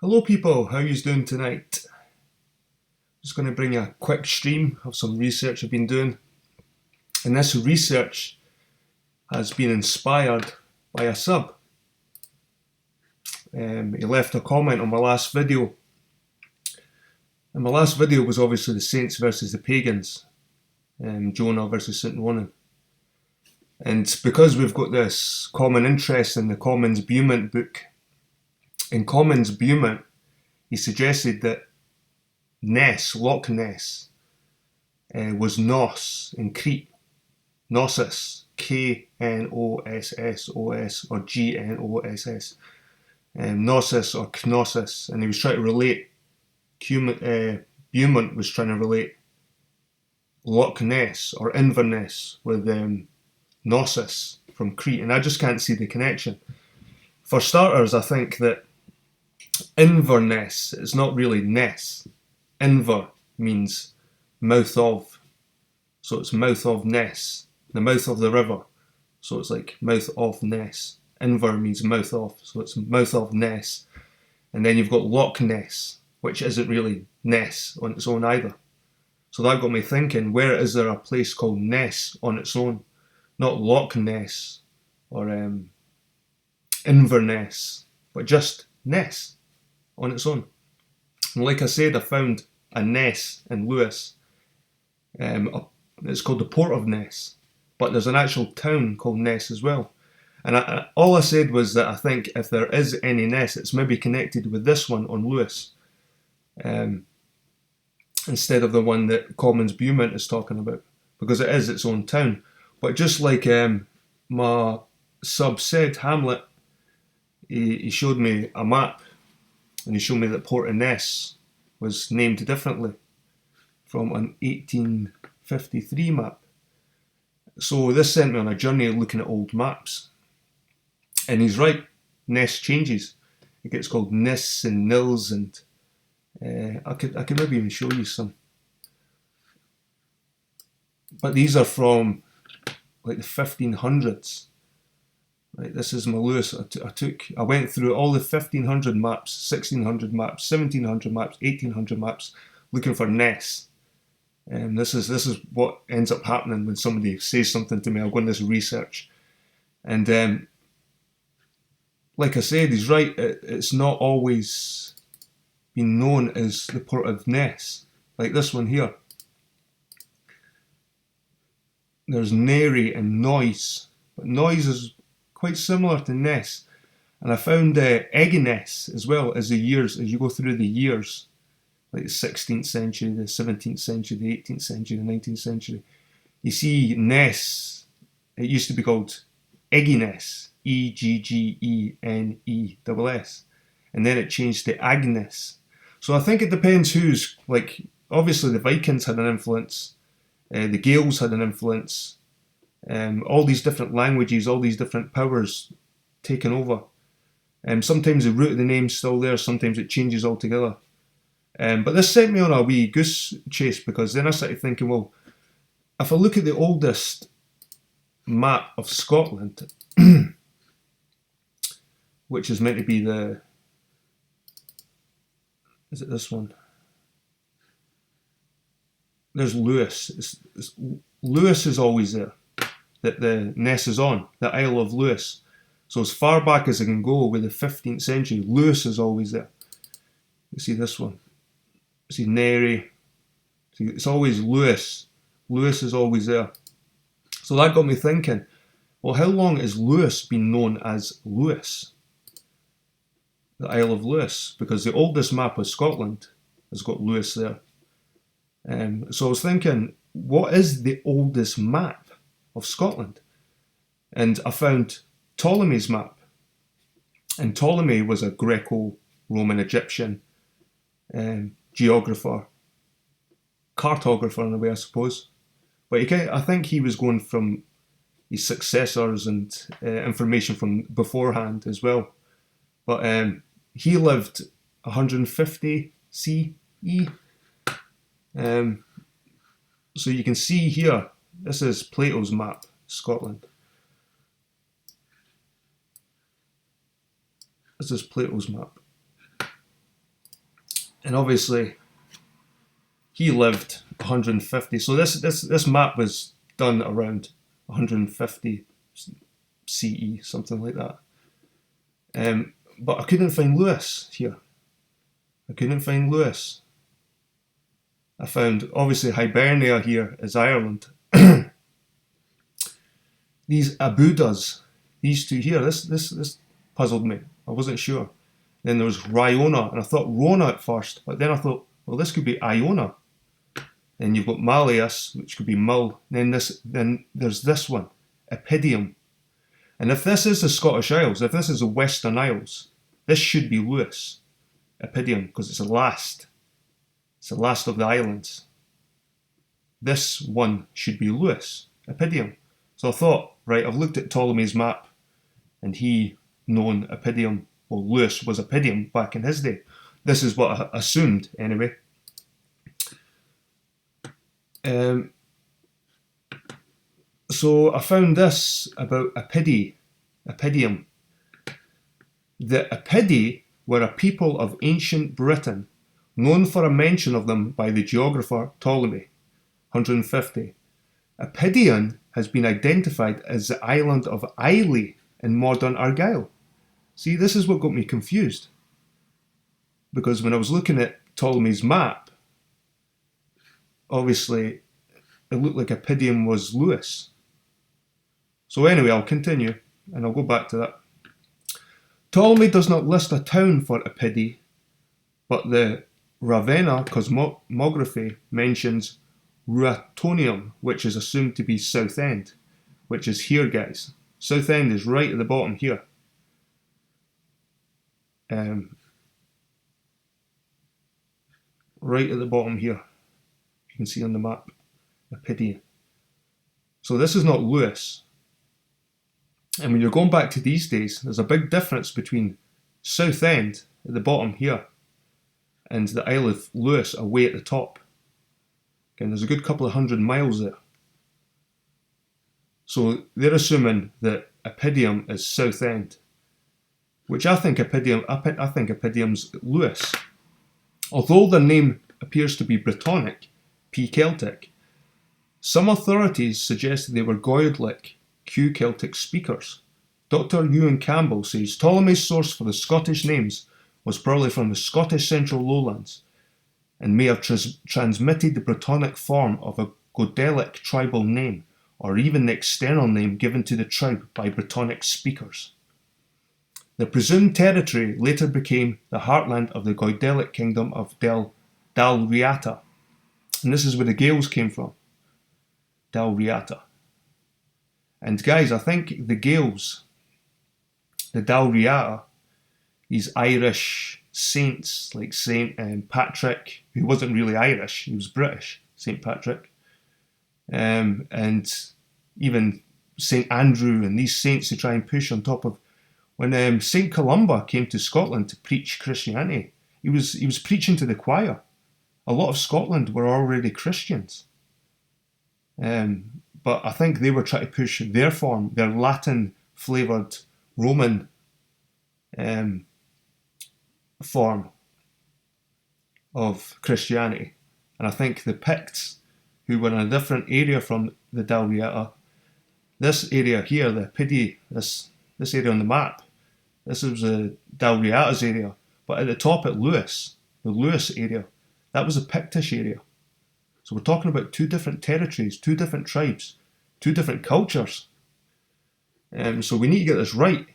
Hello people, how you doing tonight? Just going to bring you a quick stream of some research I've been doing. And this research has been inspired by a sub. He left a comment on my last video. And my last video was obviously the saints versus the pagans. Jonah versus St. Ronan. And because we've got this common interest in the Commons Beaumont book, in Commons Beaumont, he suggested that Ness, Loch Ness, was Nos in Crete. Knossos, K-N-O-S-S-O-S, or G-N-O-S-S. Knossos or Knossos, and he was trying to relate, Beaumont was trying to relate Loch Ness or Inverness with Knossos from Crete, and I just can't see the connection. For starters, I think that Inverness is not really Ness. Inver means mouth of, so it's mouth of Ness, the mouth of the river, so it's like mouth of Ness. Inver means mouth of, so it's mouth of Ness. And then you've got Loch Ness, which isn't really Ness on its own either. So that got me thinking, where is there a place called Ness on its own? Not Loch Ness or Inverness, but just Ness on its own. And like I said, I found a Ness in Lewis. It's called the Port of Ness, but there's an actual town called Ness as well. And all I said was that I think if there is any Ness, it's maybe connected with this one on Lewis, instead of the one that Commons Beaumont is talking about, because it is its own town. But just like my sub said, Hamlet, he showed me a map, and he showed me that Port of Ness was named differently from an 1853 map. So this sent me on a journey looking at old maps. And he's right, Ness changes. It gets called Nis and Nils, and I could maybe even show you some. But these are from like the 1500s. Right, this is my Lewis. I went through all the 1500 maps, 1600 maps, 1700 maps, 1800 maps, looking for Ness. This is what ends up happening when somebody says something to me. I'll go on this research, and like I said, he's right. It's not always been known as the Port of Ness, like this one here. There's Nary and Noise, but Noise is quite similar to Ness. And I found Eginess as well as the years, as you go through the years, like the 16th century, the 17th century, the 18th century, the 19th century. You see Ness, it used to be called Eginess, E-G-G-E-N-E-S-S, and then it changed to Agnes. So I think it depends who's, like, obviously the Vikings had an influence, the Gaels had an influence, all these different languages, all these different powers taken over. Sometimes the root of the name's still there, sometimes it changes altogether. But this sent me on a wee goose chase, because then I started thinking, well, if I look at the oldest map of Scotland, which is meant to be is it this one? There's Lewis. Lewis is always there, that the Ness is on, the Isle of Lewis. So as far back as I can go with the 15th century, Lewis is always there. You see this one. You see Nary. See, it's always Lewis. Lewis is always there. So that got me thinking, well, how long has Lewis been known as Lewis? The Isle of Lewis, because the oldest map of Scotland has got Lewis there. So I was thinking, what is the oldest map of Scotland? And I found Ptolemy's map. And Ptolemy was a Greco-Roman Egyptian geographer, cartographer in a way, I suppose. But I think he was going from his successors and information from beforehand as well. But he lived 150 CE. So you can see here, this is Plato's map, Scotland. This is Plato's map. And obviously, he lived 150. So this map was done around 150 CE, something like that. But I couldn't find Lewis here. I couldn't find Lewis. I found, obviously, Hibernia here is Ireland. These Abudas, these two here, this puzzled me. I wasn't sure. Then there was Riona, and I thought Rona at first, but then I thought, well, this could be Iona. Then you've got Malleus, which could be Mull. Then there's this one, Epidium. And if this is the Scottish Isles, if this is the Western Isles, this should be Lewis, Epidium, because it's the last. It's the last of the islands. This one should be Lewis, Epidium. So I thought, right, I've looked at Ptolemy's map, and he known Epidium, well, Lewis was Epidium back in his day. This is what I assumed, anyway. So I found this about Epidii, Epidium. The Epidii were a people of ancient Britain, known for a mention of them by the geographer Ptolemy, 150. Epidion has been identified as the island of Islay in modern Argyll. See, this is what got me confused. Because when I was looking at Ptolemy's map, obviously it looked like Epidium was Lewis. So anyway, I'll continue and I'll go back to that. Ptolemy does not list a town for Epidii, but the Ravenna cosmography mentions Ruatonium, which is assumed to be Southend, which is here, guys. Southend is right at the bottom here. Right at the bottom here. You can see on the map, Epidii. So this is not Lewis. And when you're going back to these days, there's a big difference between Southend at the bottom here and the Isle of Lewis away at the top. Again, there's a good couple of 100 miles there. So they're assuming that Epidium is Southend, which I think Epidium's Lewis. Although their name appears to be Brittonic, P-Celtic, some authorities suggest they were Goidelic, Q-Celtic speakers. Dr. Ewan Campbell says Ptolemy's source for the Scottish names was probably from the Scottish central lowlands and may have transmitted the Brittonic form of a Goidelic tribal name, or even the external name given to the tribe by Brittonic speakers. The presumed territory later became the heartland of the Goidelic kingdom of Dalriata, and this is where the Gaels came from, Dalriata. And guys, I think the Gaels, the Dalriata, these Irish saints like Saint Patrick, who wasn't really Irish, he was British, Saint Patrick, and even Saint Andrew and these saints who try and push on top of. When Saint Columba came to Scotland to preach Christianity, he was preaching to the choir. A lot of Scotland were already Christians. But I think they were trying to push their form, their Latin-flavoured Roman form of Christianity. And I think the Picts, who were in a different area from the Dalriata, this area here, the Epidii, this area on the map, this was Dalriata's area. But at the top at Lewis, the Lewis area, that was a Pictish area. So we're talking about two different territories, two different tribes, two different cultures. So we need to get this right.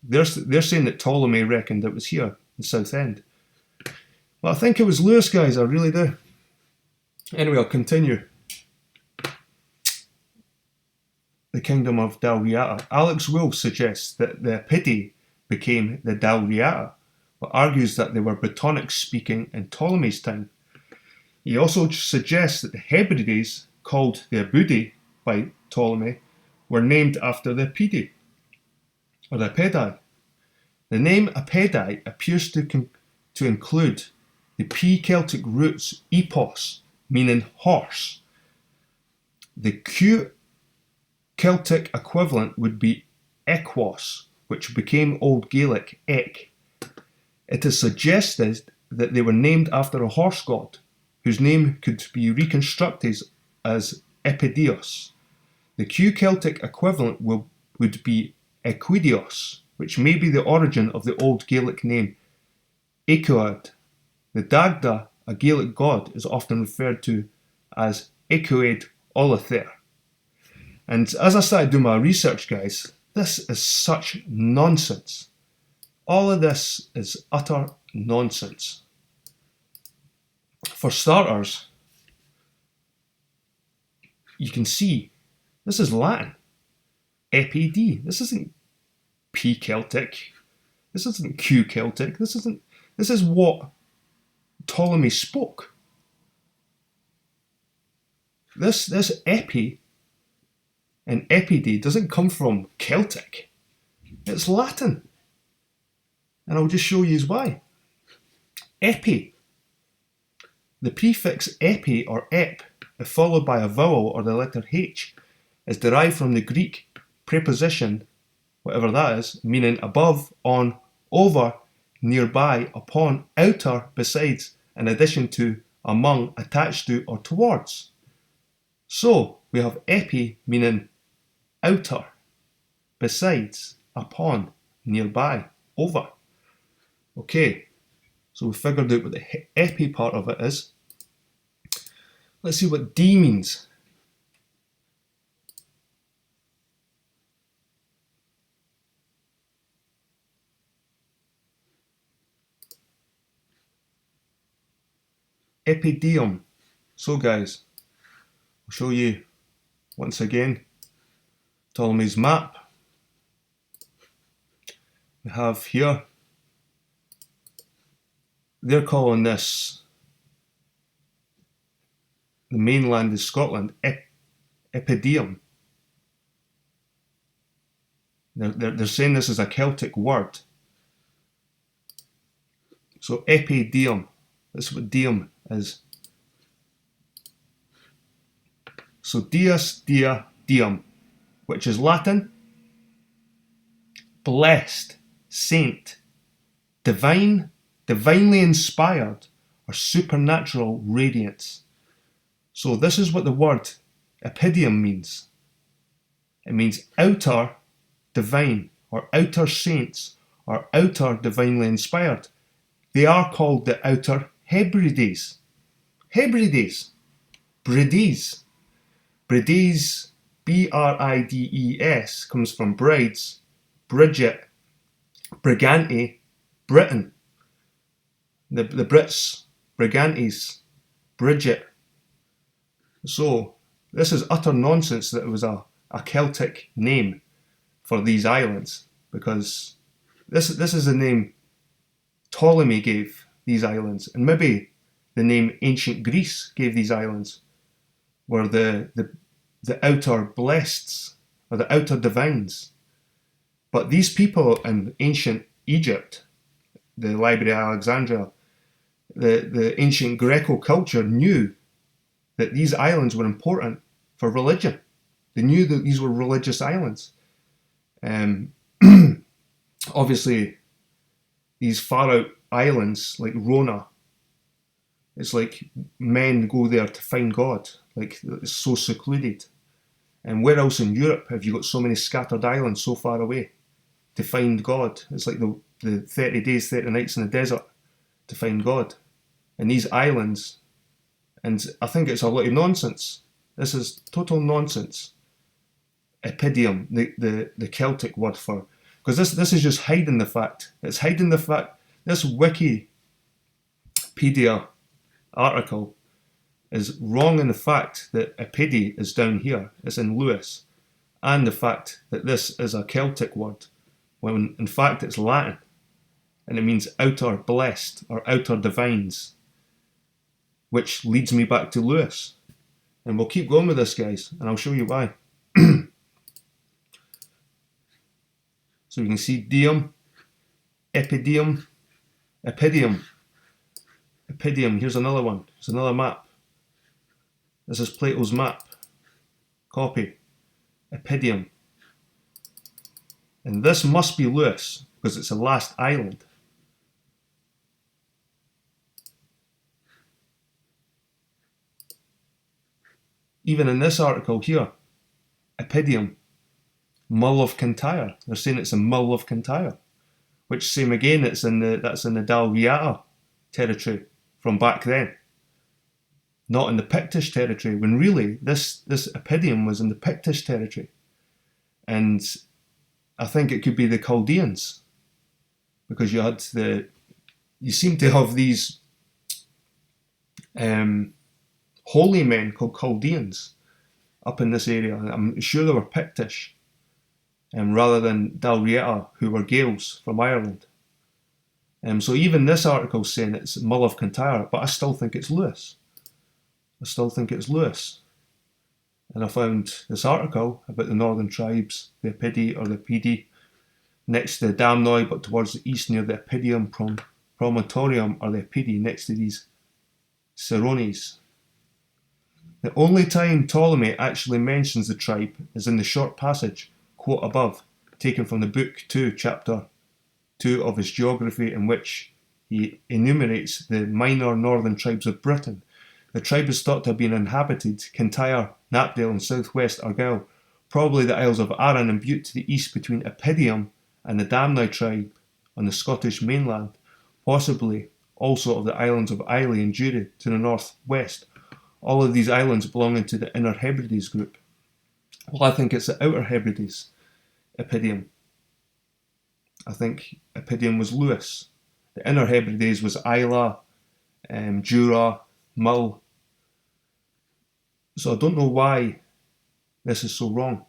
They're saying that Ptolemy reckoned it was here in Southend. Well, I think it was Lewis, guys, I really do. Anyway, I'll continue. The kingdom of Dalriata. Alex Wolff suggests that the Epidii became the Dalriata, but argues that they were Brittonic speaking in Ptolemy's time. He also suggests that the Hebrides, called the Epidii by Ptolemy, were named after the Epidii, or the Epidii. The name Epidii appears to include the P-Celtic roots epos, meaning horse. The Q-Celtic equivalent would be equos, which became Old Gaelic ek. It is suggested that they were named after a horse god, whose name could be reconstructed as Epidios. The Q Celtic equivalent would be Equidios, which may be the origin of the Old Gaelic name Ecoad. The Dagda, a Gaelic god, is often referred to as Ecoed Olathair. And as I started doing my research, guys, this is such nonsense. All of this is utter nonsense. For starters, you can see this is Latin. Epidii. This isn't P Celtic. This isn't Q Celtic. This is what Ptolemy spoke. This epi and Epidii doesn't come from Celtic. It's Latin. And I'll just show you why. Epi. The prefix epi or ep, if followed by a vowel or the letter H, is derived from the Greek preposition, whatever that is, meaning above, on, over, nearby, upon, outer, besides, in addition to, among, attached to, or towards. So we have epi meaning outer, besides, upon, nearby, over. Okay, so we figured out what the epi part of it is. Let's see what D means. Epidium. So guys, I'll show you once again Ptolemy's map. We have here, they're calling this, the mainland is Scotland, Epidium. They're saying this is a Celtic word. So Epidium, that's what diem is. So Deus, Dia, Diem, which is Latin, blessed, saint, divine, divinely inspired, or supernatural radiance. So this is what the word Epidium means. It means outer divine, or outer saints, or outer divinely inspired. They are called the outer Hebrides. Hebrides. Brides. Brides, Brides, comes from brides, Bridget, Brigante, Britain. The Brits, Brigantes, Bridget. So this is utter nonsense that it was a Celtic name for these islands, because this is the name Ptolemy gave these islands, and maybe the name ancient Greece gave these islands, were the outer blesseds, or the outer divines. But these people in ancient Egypt, the Library of Alexandria, the ancient Greco culture knew that these islands were important for religion. They knew that these were religious islands. Obviously, these far out islands like Rona, it's like men go there to find God. Like, it's so secluded. And where else in Europe have you got so many scattered islands so far away to find God? It's like the 30 days, 30 nights in the desert to find God. And these islands, and I think it's a lot of nonsense. This is total nonsense. Epidium, the Celtic word for, because this is just hiding the fact. It's hiding the fact. This wikipedia article is wrong in the fact that Epidii is down here, it's in Lewis, and the fact that this is a Celtic word, when in fact it's Latin, and it means outer blessed or outer divines, which leads me back to Lewis. And we'll keep going with this, guys, and I'll show you why. So you can see Diem, Epidium, Epidium, Epidium. Here's another one. Here's another map. This is Plato's map. Copy. Epidium. And this must be Lewis, because it's the last island. Even in this article here, Epidium, Mull of Kintyre. They're saying it's a Mull of Kintyre, which same again, that's in the Dalriata territory from back then, not in the Pictish territory. When really this Epidium was in the Pictish territory, and I think it could be the Chaldeans, because you seem to have these holy men called Chaldeans up in this area. I'm sure they were Pictish, rather than Dalriata, who were Gaels from Ireland. So even this article is saying it's Mull of Kintyre, but I still think it's Lewis. And I found this article about the northern tribes, the Epidii or the Epidii, next to the Damnoi, but towards the east near the Epidium Promontorium or the Epidii, next to these Cerones. The only time Ptolemy actually mentions the tribe is in the short passage, quote above, taken from the book 2, chapter 2 of his geography, in which he enumerates the minor northern tribes of Britain. The tribe is thought to have been inhabited Kintyre, Knapdale and southwest Argyll, probably the Isles of Arran and Bute to the east between Epidium and the Damnoi tribe on the Scottish mainland, possibly also of the islands of Islay and Jurey to the northwest, all of these islands belonging to the Inner Hebrides group. Well, I think it's the Outer Hebrides, Epidium. I think Epidium was Lewis. The Inner Hebrides was Islay, Jura, Mull. So I don't know why this is so wrong.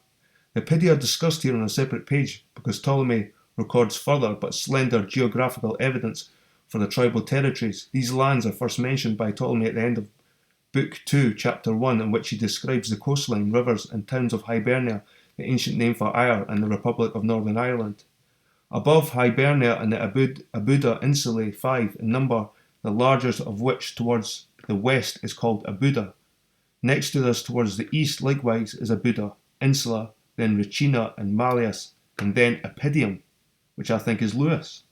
The Epidii are discussed here on a separate page because Ptolemy records further but slender geographical evidence for the tribal territories. These lands are first mentioned by Ptolemy at the end of Book 2, Chapter 1, in which he describes the coastline, rivers and towns of Hibernia, the ancient name for Eire, and the Republic of Northern Ireland. Above Hibernia and the Abuda Insulae, 5 in number, the largest of which towards the west is called Abuda. Next to this towards the east likewise is Abuda, Insula, then Ricina and Malleus, and then Epidium, which I think is Lewis.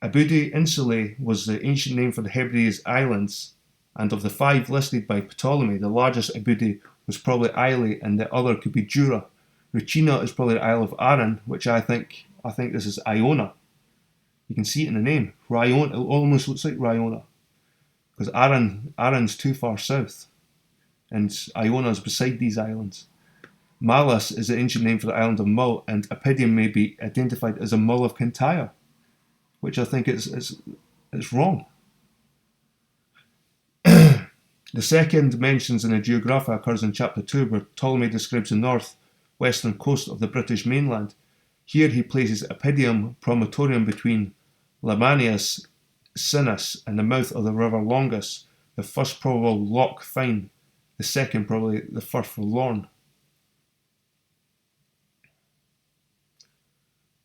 Abuda Insulae was the ancient name for the Hebrides Islands, and of the 5 listed by Ptolemy, the largest Epidii was probably Islay and the other could be Jura. Ricina is probably the Isle of Arran, which I think this is Iona. You can see it in the name. Riona, it almost looks like Riona, because Arran's too far south, and Iona is beside these islands. Malleus is the ancient name for the island of Mull, and Epidium may be identified as a Mull of Kintyre, which I think is wrong. The second mentions in the Geographa occurs in chapter 2, where Ptolemy describes the north-western coast of the British mainland. Here he places Epidium Promontorium between Lamanius Sinus and the mouth of the river Longus, the first probable Loch Fyne, the second probably the Firth of Lorne.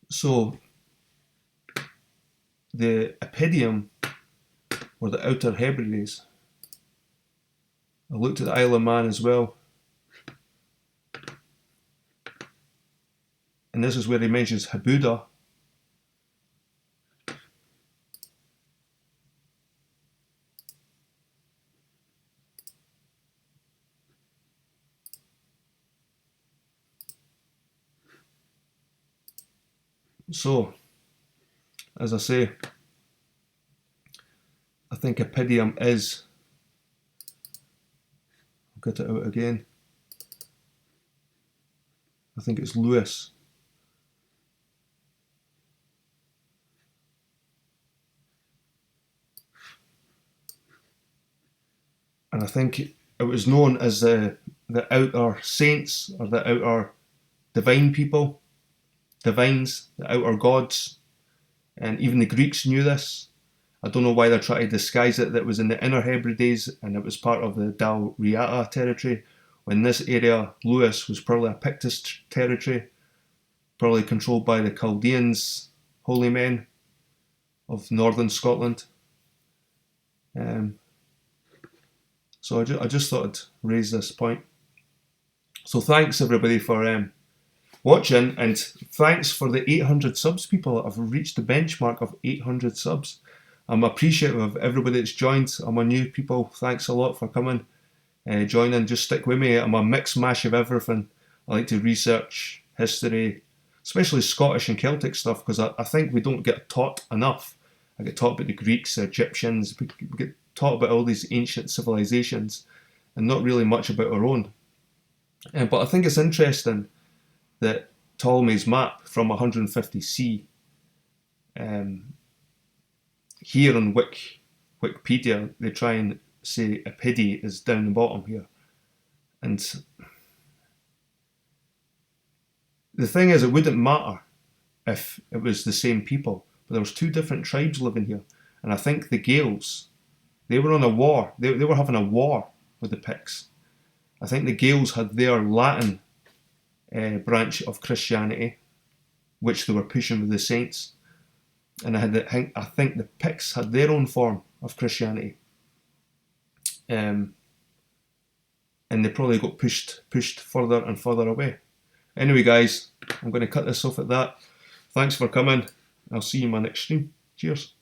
So the Epidium, or the Outer Hebrides, I looked at the Isle of Man as well, and this is where he mentions Habuda. So, as I say, I think Epidium is, I'll get it out again, I think it's Lewis. And I think it was known as the outer saints, or the outer divine people, divines, the outer gods, and even the Greeks knew this. I don't know why they're trying to disguise it, that it was in the Inner Hebrides and it was part of the Dalriata territory, when this area, Lewis, was probably a Pictish territory, probably controlled by the Chaldeans, holy men of northern Scotland. So I just thought I'd raise this point. So thanks everybody for watching, and thanks for the 800 subs, people. I've reached the benchmark of 800 subs. I'm appreciative of everybody that's joined. I'm a new people. Thanks a lot for coming. join in, just stick with me. I'm a mixed mash of everything. I like to research history, especially Scottish and Celtic stuff, because I think we don't get taught enough. I get taught about the Greeks, the Egyptians, we get taught about all these ancient civilizations and not really much about our own. But I think it's interesting that Ptolemy's map from 150C, here on Wikipedia, they try and say Epidii is down the bottom here. And the thing is, it wouldn't matter if it was the same people, but there was two different tribes living here. And I think the Gaels, they were on a war. They were having a war with the Picts. I think the Gaels had their Latin branch of Christianity, which they were pushing with the saints. And I think the Picts had their own form of Christianity. And they probably got pushed further and further away. Anyway, guys, I'm going to cut this off at that. Thanks for coming. I'll see you in my next stream. Cheers.